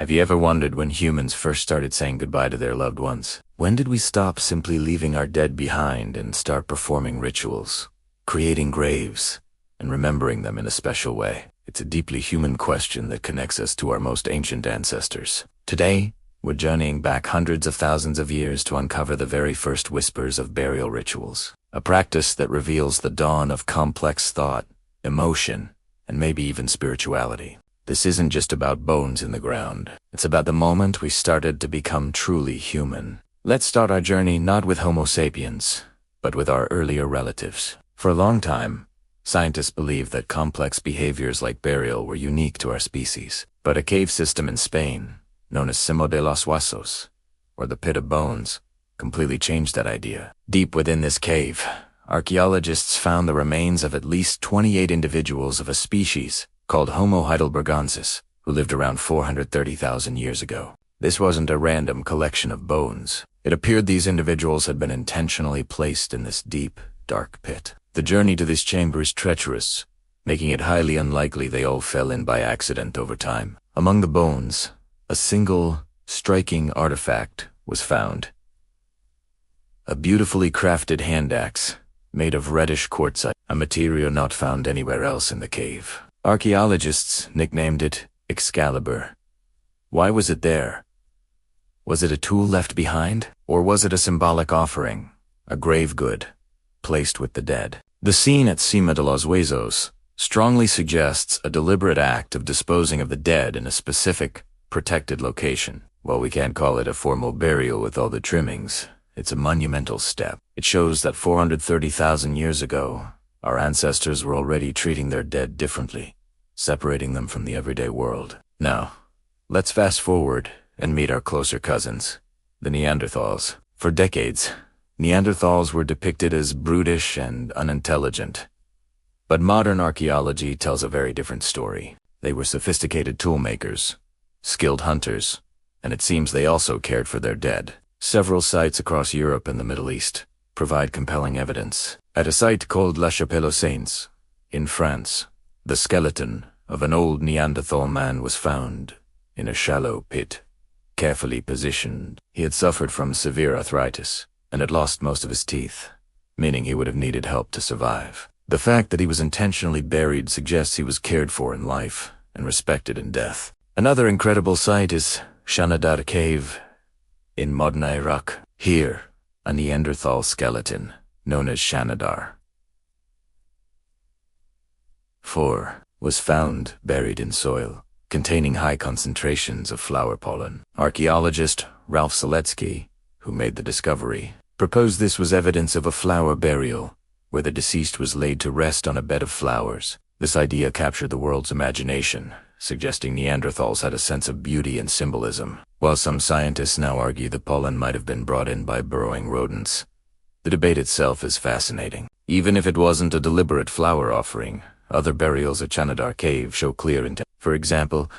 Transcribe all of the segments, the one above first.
Have you ever wondered when humans first started saying goodbye to their loved ones? When did we stop simply leaving our dead behind and start performing rituals, creating graves, and remembering them in a special way? It's a deeply human question that connects us to our most ancient ancestors. Today, we're journeying back hundreds of thousands of years to uncover the very first whispers of burial rituals, a practice that reveals the dawn of complex thought, emotion, and maybe even spirituality. This isn't just about bones in the ground. It's about the moment we started to become truly human. Let's start our journey not with Homo sapiens, but with our earlier relatives. For a long time, scientists believed that complex behaviors like burial were unique to our species. But a cave system in Spain, known as Cimo de los Huesos, or the Pit of Bones, completely changed that idea. Deep within this cave, archaeologists found the remains of at least 28 individuals of a species called Homo heidelbergensis, who lived around 430,000 years ago. This wasn't a random collection of bones. It appeared these individuals had been intentionally placed in this deep, dark pit. The journey to this chamber is treacherous, making it highly unlikely they all fell in by accident over time. Among the bones, a single, striking artifact was found. A beautifully crafted hand axe, made of reddish quartzite, a material not found anywhere else in the cave. Archaeologists nicknamed it Excalibur. Why was it there? Was it a tool left behind? Or was it a symbolic offering, a grave good, placed with the dead? The scene at Cima de los Huesos strongly suggests a deliberate act of disposing of the dead in a specific, protected location. While we can't call it a formal burial with all the trimmings, it's a monumental step. It shows that 430,000 years ago, our ancestors were already treating their dead differently, separating them from the everyday world. Now, let's fast forward and meet our closer cousins, the Neanderthals. For decades, Neanderthals were depicted as brutish and unintelligent. But modern archaeology tells a very different story. They were sophisticated toolmakers, skilled hunters, and it seems they also cared for their dead. Several sites across Europe and the Middle East provide compelling evidence. At a site called La Chapelle-aux-Saints, in France, the skeleton of an old Neanderthal man was found in a shallow pit, carefully positioned. He had suffered from severe arthritis and had lost most of his teeth, meaning he would have needed help to survive. The fact that he was intentionally buried suggests he was cared for in life and respected in death. Another incredible site is Shanadar Cave in modern Iraq. Here, a Neanderthal skeleton, known as Shanadar 4, was found buried in soil containing high concentrations of flower pollen. Archaeologist Ralph Seletsky, who made the discovery, proposed this was evidence of a flower burial, where the deceased was laid to rest on a bed of flowers. This idea captured the world's imagination, suggesting Neanderthals had a sense of beauty and symbolism. While some scientists now argue the pollen might have been brought in by burrowing rodents, the debate itself is fascinating. Even if it wasn't a deliberate flower offering, other burials at Shanadar Cave show clear intent. For example,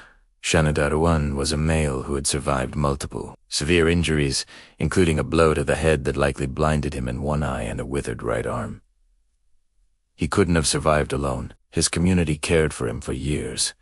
Shanadar I was a male who had survived multiple severe injuries, including a blow to the head that likely blinded him in one eye and a withered right arm. He couldn't have survived alone. His community cared for him for years,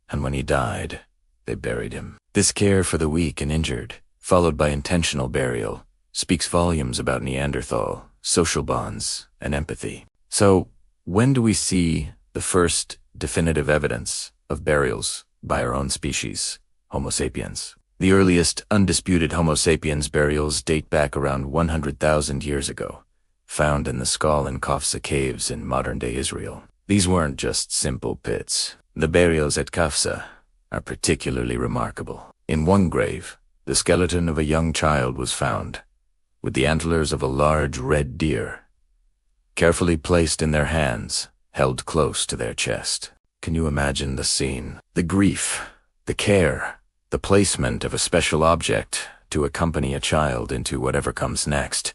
and when he died, they buried him. This care for the weak and injured, followed by intentional burial, speaks volumes about Neanderthal, social bonds, and empathy. So, when do we see the first definitive evidence of burials by our own species, Homo sapiens? The earliest undisputed Homo sapiens burials date back around 100,000 years ago, found in the Skal and Kafsa caves in modern-day Israel. These weren't just simple pits. The burials at Kafsa are particularly remarkable. In one grave, the skeleton of a young child was found, with the antlers of a large red deer, carefully placed in their hands, held close to their chest. Can you imagine the scene? The grief, the care, the placement of a special object to accompany a child into whatever comes next.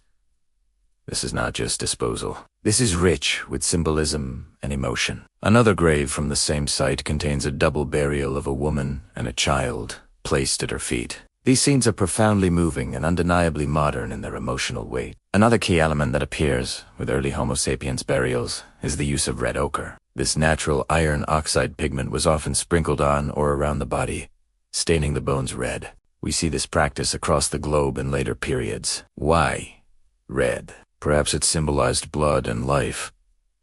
This is not just disposal. This is rich with symbolism and emotion. Another grave from the same site contains a double burial of a woman and a child placed at her feet. These scenes are profoundly moving and undeniably modern in their emotional weight. Another key element that appears with early Homo sapiens burials is the use of red ochre. This natural iron oxide pigment was often sprinkled on or around the body, staining the bones red. We see this practice across the globe in later periods. Why red? Perhaps it symbolized blood and life,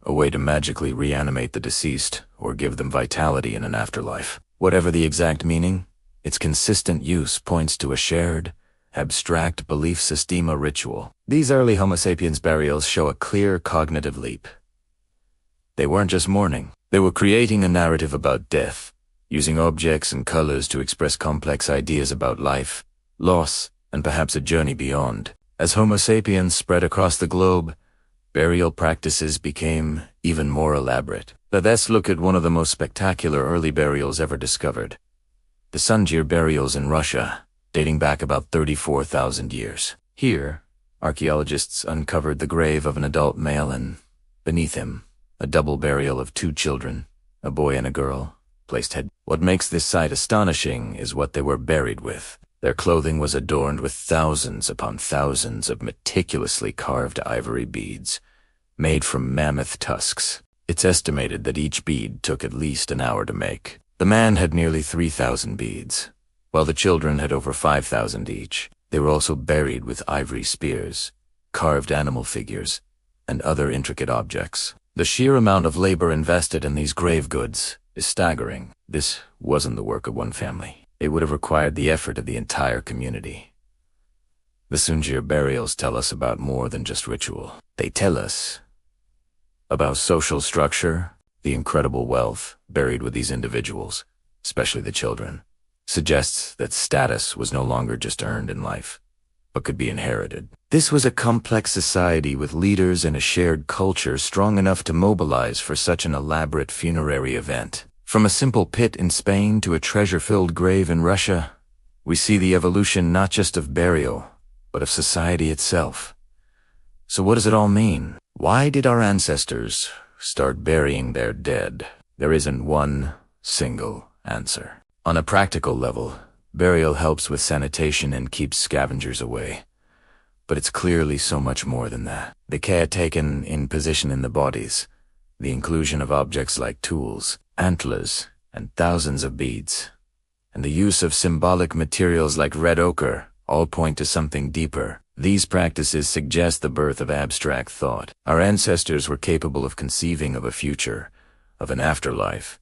a way to magically reanimate the deceased or give them vitality in an afterlife. Whatever the exact meaning, its consistent use points to a shared, abstract belief system or ritual. These early Homo sapiens burials show a clear cognitive leap. They weren't just mourning. They were creating a narrative about death, using objects and colors to express complex ideas about life, loss, and perhaps a journey beyond. As Homo sapiens spread across the globe, burial practices became even more elaborate. Let's look at one of the most spectacular early burials ever discovered. The Sungir burials in Russia, dating back about 34,000 years. Here, archaeologists uncovered the grave of an adult male and, beneath him, a double burial of 2 children, a boy and a girl, placed head. What makes this sight astonishing is what they were buried with. Their clothing was adorned with thousands upon thousands of meticulously carved ivory beads, made from mammoth tusks. It's estimated that each bead took at least an hour to make. The man had nearly 3,000 beads, while the children had over 5,000 each. They were also buried with ivory spears, carved animal figures, and other intricate objects. The sheer amount of labor invested in these grave goods is staggering. This wasn't the work of one family. It would have required the effort of the entire community. The Sungir burials tell us about more than just ritual. They tell us about social structure, the incredible wealth buried with these individuals, especially the children. Suggests that status was no longer just earned in life, but could be inherited. This was a complex society with leaders and a shared culture strong enough to mobilize for such an elaborate funerary event. From a simple pit in Spain to a treasure-filled grave in Russia, we see the evolution not just of burial, but of society itself. So what does it all mean? Why did our ancestors start burying their dead? There isn't one single answer. On a practical level, burial helps with sanitation and keeps scavengers away. But it's clearly so much more than that. The care taken in position in the bodies, the inclusion of objects like tools, antlers, and thousands of beads, and the use of symbolic materials like red ochre all point to something deeper. These practices suggest the birth of abstract thought. Our ancestors were capable of conceiving of a future, of an afterlife,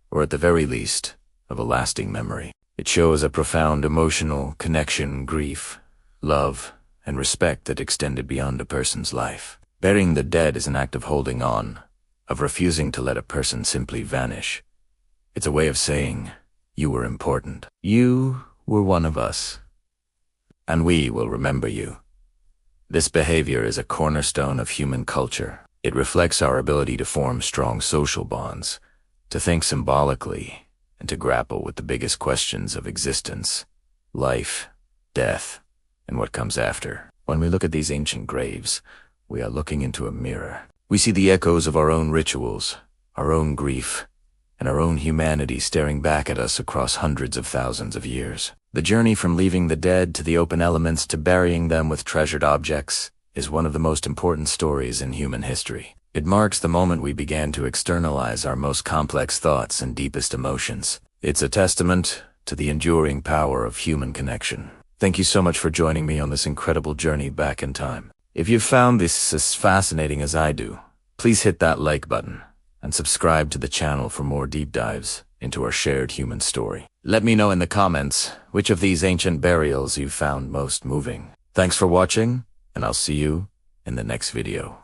or at the very least, of a lasting memory. It shows a profound emotional connection, grief, love, and respect that extended beyond a person's life. Burying the dead is an act of holding on, of refusing to let a person simply vanish. It's a way of saying, you were important. You were one of us, and we will remember you. This behavior is a cornerstone of human culture. It reflects our ability to form strong social bonds, to think symbolically, and to grapple with the biggest questions of existence, life, death, and what comes after. When we look at these ancient graves, we are looking into a mirror. We see the echoes of our own rituals, our own grief, and our own humanity staring back at us across hundreds of thousands of years. The journey from leaving the dead to the open elements to burying them with treasured objects is one of the most important stories in human history. It marks the moment we began to externalize our most complex thoughts and deepest emotions. It's a testament to the enduring power of human connection. Thank you so much for joining me on this incredible journey back in time. If you've found this as fascinating as I do, please hit that like button and subscribe to the channel for more deep dives into our shared human story. Let me know in the comments which of these ancient burials you found most moving. Thanks for watching, and I'll see you in the next video.